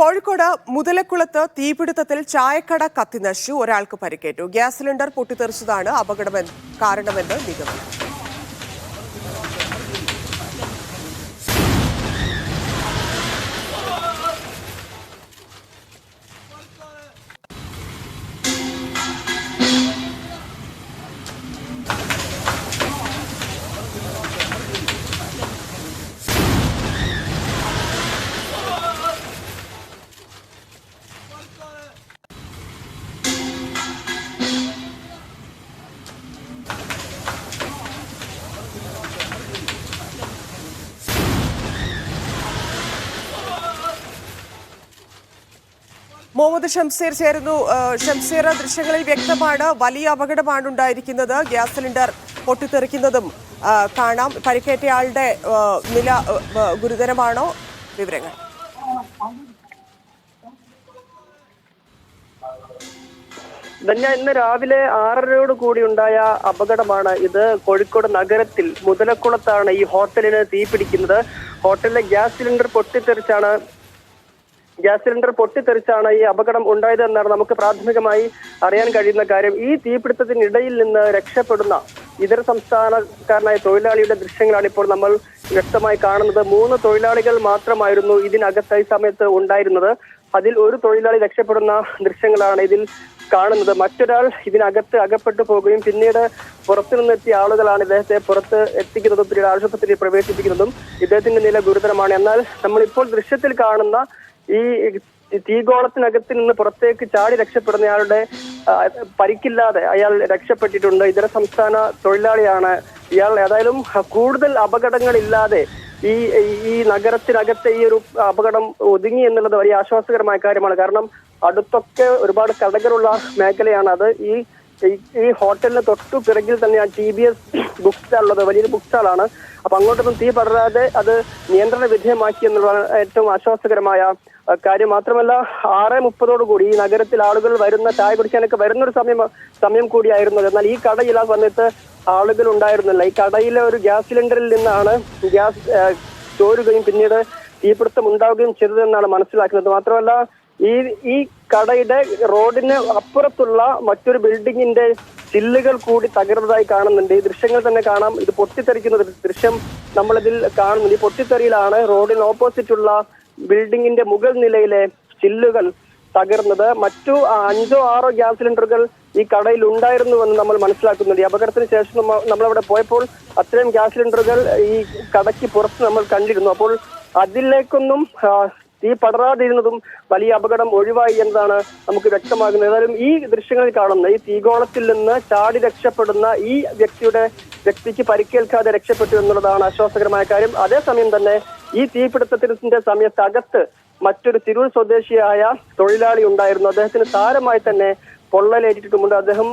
കോഴിക്കോട് മുതലക്കുളത്ത് തീപിടുത്തത്തിൽ ചായക്കട കത്തിനശിച്ചു. ഒരാൾക്ക് പരിക്കേറ്റു. ഗ്യാസ് സിലിണ്ടർ പൊട്ടിത്തെറിച്ചതാണ് കാരണമെന്ന് നിഗമനം. മുഹമ്മദ് ഷംസീർ ചേരുന്നു. ഷംസീർ, ദൃശ്യങ്ങളിൽ വ്യക്തമാണ് വലിയ അപകടമാണ് ഉണ്ടായിരിക്കുന്നത്. ഗ്യാസ് സിലിണ്ടർ പൊട്ടിത്തെറിക്കുന്നതും കാണാം. പരിക്കേറ്റയാളുടെ നില ഗുരുതരമാണോ? വിവരങ്ങൾ. ഇന്ന് രാവിലെ 6:30 കൂടി ഉണ്ടായ അപകടമാണ് ഇത്. കോഴിക്കോട് നഗരത്തിൽ മുതലക്കുളത്താണ് ഈ ഹോട്ടലിന് തീ പിടിക്കുന്നത്. ഹോട്ടലിലെ ഗ്യാസ് സിലിണ്ടർ പൊട്ടിത്തെറിച്ചാണ് ഈ അപകടം ഉണ്ടായത് എന്നാണ് നമുക്ക് പ്രാഥമികമായി അറിയാൻ കഴിയുന്ന കാര്യം. ഈ തീപിടുത്തത്തിനിടയിൽ നിന്ന് രക്ഷപ്പെടുന്ന ഇതര സംസ്ഥാനക്കാരനായ തൊഴിലാളിയുടെ ദൃശ്യങ്ങളാണ് ഇപ്പോൾ നമ്മൾ വ്യക്തമായി കാണുന്നത്. 3 തൊഴിലാളികൾ മാത്രമായിരുന്നു ഇതിനകത്ത് ഈ സമയത്ത് ഉണ്ടായിരുന്നത്. അതിൽ ഒരു തൊഴിലാളി രക്ഷപ്പെടുന്ന ദൃശ്യങ്ങളാണ് ഇതിൽ കാണുന്നത്. മറ്റൊരാൾ ഇതിനകത്ത് അകപ്പെട്ടു പോകുകയും പിന്നീട് പുറത്തു നിന്നെത്തിയ ആളുകളാണ് ഇദ്ദേഹത്തെ പുറത്ത് എത്തിക്കുന്നതും പിന്നീട് ആശുപത്രിയിൽ പ്രവേശിപ്പിക്കുന്നതും. ഇദ്ദേഹത്തിന്റെ നില ഗുരുതരമാണ്. എന്നാൽ നമ്മളിപ്പോൾ ദൃശ്യത്തിൽ കാണുന്ന ഈ തീഗോളത്തിനകത്ത് നിന്ന് പുറത്തേക്ക് ചാടി രക്ഷപ്പെടുന്നയാളുടെ പരിക്കില്ലാതെ അയാൾ രക്ഷപ്പെട്ടിട്ടുണ്ട്. ഇതര സംസ്ഥാന തൊഴിലാളിയാണ് ഇയാൾ. ഏതായാലും കൂടുതൽ അപകടങ്ങളില്ലാതെ ഈ നഗരത്തിനകത്തെ ഈ ഒരു അപകടം ഒതുങ്ങി എന്നുള്ളത് വലിയ ആശ്വാസകരമായ കാര്യമാണ്. കാരണം അടുത്തൊക്കെ ഒരുപാട് കടകളുള്ള മേഖലയാണ് അത്. ഈ ഹോട്ടലിന് തൊട്ടു പിറകിൽ തന്നെയാണ് TBS ബുക്ക് സ്റ്റാൾ ഉള്ളത്. വലിയൊരു ബുക്ക് സ്റ്റാളാണ്. അപ്പൊ അങ്ങോട്ടൊന്നും തീ പടരാതെ അത് നിയന്ത്രണ വിധേയമാക്കി എന്നുള്ളതാണ് ഏറ്റവും ആശ്വാസകരമായ കാര്യം. മാത്രമല്ല 6:30 കൂടി ഈ നഗരത്തിൽ ആളുകൾ ചായ കുടിക്കാനൊക്കെ വരുന്നൊരു സമയം കൂടിയായിരുന്നു. എന്നാൽ ഈ കടയിൽ ആ സമയത്ത് ആളുകൾ ഉണ്ടായിരുന്നില്ല. ഈ കടയിലെ ഒരു ഗ്യാസ് സിലിണ്ടറിൽ നിന്നാണ് ഗ്യാസ് ചോരുകയും പിന്നീട് തീപിടുത്തം ഉണ്ടാവുകയും ചെയ്തതെന്നാണ് മനസ്സിലാക്കുന്നത്. മാത്രമല്ല ഈ കടയുടെ റോഡിന് അപ്പുറത്തുള്ള മറ്റൊരു ബിൽഡിങ്ങിന്റെ ചില്ലുകൾ കൂടി തകർന്നതായി കാണുന്നുണ്ട്. ഈ ദൃശ്യങ്ങൾ തന്നെ കാണാം. ഇത് പൊട്ടിത്തെറിക്കുന്ന ദൃശ്യം നമ്മളിതിൽ കാണുന്നുണ്ട്. ഈ പൊട്ടിത്തെറിയിലാണ് റോഡിന് ഓപ്പോസിറ്റുള്ള ബിൽഡിങ്ങിന്റെ മുകൾ നിലയിലെ ചില്ലുകൾ തകർന്നത്. മറ്റു 5-6 ഗ്യാസ് സിലിണ്ടറുകൾ ഈ കടയിൽ ഉണ്ടായിരുന്നുവെന്ന് നമ്മൾ മനസ്സിലാക്കുന്നുണ്ട്. ഈ അപകടത്തിന് ശേഷം നമ്മളവിടെ പോയപ്പോൾ അത്രയും ഗ്യാസ് സിലിണ്ടറുകൾ ഈ കടയ്ക്ക് പുറത്ത് നമ്മൾ കണ്ടിരുന്നു. അപ്പോൾ അതിലേക്കൊന്നും തീ പടരാതിരുന്നതും വലിയ അപകടം ഒഴിവായി എന്നതാണ് നമുക്ക് വ്യക്തമാകുന്നത്. ഏതായാലും ഈ ദൃശ്യങ്ങളിൽ കാണുന്ന ഈ തീഗോളത്തിൽ നിന്ന് ചാടി രക്ഷപ്പെടുന്ന ഈ വ്യക്തിക്ക് പരിക്കേൽക്കാതെ രക്ഷപ്പെട്ടു എന്നുള്ളതാണ് ആശ്വാസകരമായ കാര്യം. അതേസമയം തന്നെ ഈ തീപിടുത്തത്തിന്റെ സമയത്ത് അകത്ത് മറ്റൊരു തിരൂർ സ്വദേശിയായ തൊഴിലാളി ഉണ്ടായിരുന്നു. അദ്ദേഹത്തിന് സാരമായി തന്നെ പൊള്ളലേറ്റിട്ടുമുണ്ട്. അദ്ദേഹം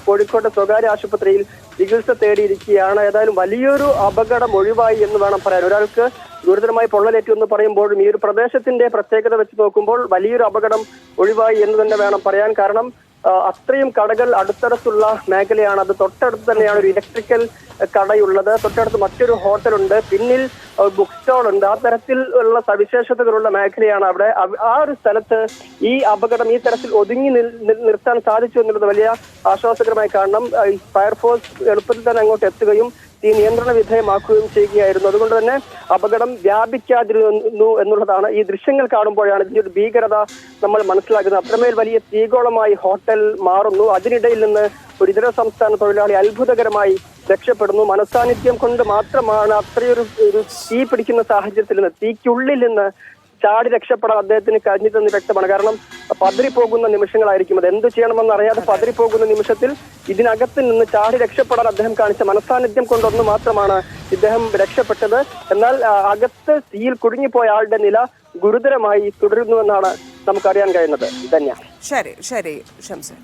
കോഴിക്കോട്ടെ സ്വകാര്യ ആശുപത്രിയിൽ ചികിത്സ തേടിയിരിക്കുകയാണ്. ഏതായാലും വലിയൊരു അപകടം ഒഴിവായി എന്ന് വേണം പറയാൻ. ഒരാൾക്ക് ഗുരുതരമായി പൊള്ളലേറ്റു എന്ന് പറയുമ്പോഴും ഈ ഒരു പ്രദേശത്തിന്റെ പ്രത്യേകത വെച്ച് നോക്കുമ്പോൾ വലിയൊരു അപകടം ഒഴിവായി എന്ന് തന്നെ വേണം പറയാൻ. കാരണം അത്രയും കടകൾ അടുത്തടുത്തുള്ള മേഖലയാണ്. അത് തൊട്ടടുത്ത് തന്നെയാണ് ഒരു ഇലക്ട്രിക്കൽ കടയുള്ളത്. തൊട്ടടുത്ത് മറ്റൊരു ഹോട്ടലുണ്ട്. പിന്നിൽ ബുക്ക് സ്റ്റാൾ ഉണ്ട്. ആ തരത്തിലുള്ള സവിശേഷതകളുള്ള മേഖലയാണ് അവിടെ. ആ ഒരു സ്ഥലത്ത് ഈ അപകടം ഈ തരത്തിൽ ഒതുങ്ങി നിർത്താൻ സാധിച്ചു എന്നുള്ളത് വലിയ ആശ്വാസകരമായി കാണണം. ഫയർഫോഴ്സ് എളുപ്പത്തിൽ തന്നെ അങ്ങോട്ട് എത്തുകയും ഈ നിയന്ത്രണ വിധേയമാക്കുകയും ചെയ്യുകയായിരുന്നു. അതുകൊണ്ട് തന്നെ അപകടം വ്യാപിക്കാതിരുന്നു എന്നുള്ളതാണ് ഈ ദൃശ്യങ്ങൾ കാണുമ്പോഴാണ് ഇതിന്റെ ഒരു ഭീകരത നമ്മൾ മനസ്സിലാക്കുന്നത്. അത്രമേൽ വലിയ തീഗോളമായി ഹോട്ടൽ മാറുന്നു. അതിനിടയിൽ നിന്ന് ഒരു ഇതര സംസ്ഥാന തൊഴിലാളി അത്ഭുതകരമായി രക്ഷപ്പെടുന്നു. മനസാന്നിധ്യം കൊണ്ട് മാത്രമാണ് അത്രയൊരു തീ പിടിക്കുന്ന സാഹചര്യത്തിൽ നിന്ന് തീക്കുള്ളിൽ നിന്ന് ചാടി രക്ഷപ്പെടാൻ അദ്ദേഹത്തിന് കഴിഞ്ഞിട്ടെന്ന് വ്യക്തമാണ്. കാരണം പതറിപ്പോകുന്ന നിമിഷങ്ങളായിരിക്കും അത്. എന്ത് ചെയ്യണമെന്ന് അറിയാതെ പതറിപ്പോകുന്ന നിമിഷത്തിൽ ഇതിനകത്ത് നിന്ന് ചാടി രക്ഷപ്പെടാൻ അദ്ദേഹം കാണിച്ച മനസാന്നിധ്യം കൊണ്ടൊന്ന് മാത്രമാണ് ഇദ്ദേഹം രക്ഷപ്പെട്ടത്. എന്നാൽ അകത്ത് തീയിൽ കുടുങ്ങിപ്പോയ ആളുടെ നില ഗുരുതരമായി തുടരുന്നുവെന്നാണ് നമുക്കറിയാൻ കഴിയുന്നത്. ധന്യ. ശരി ഷംസീർ.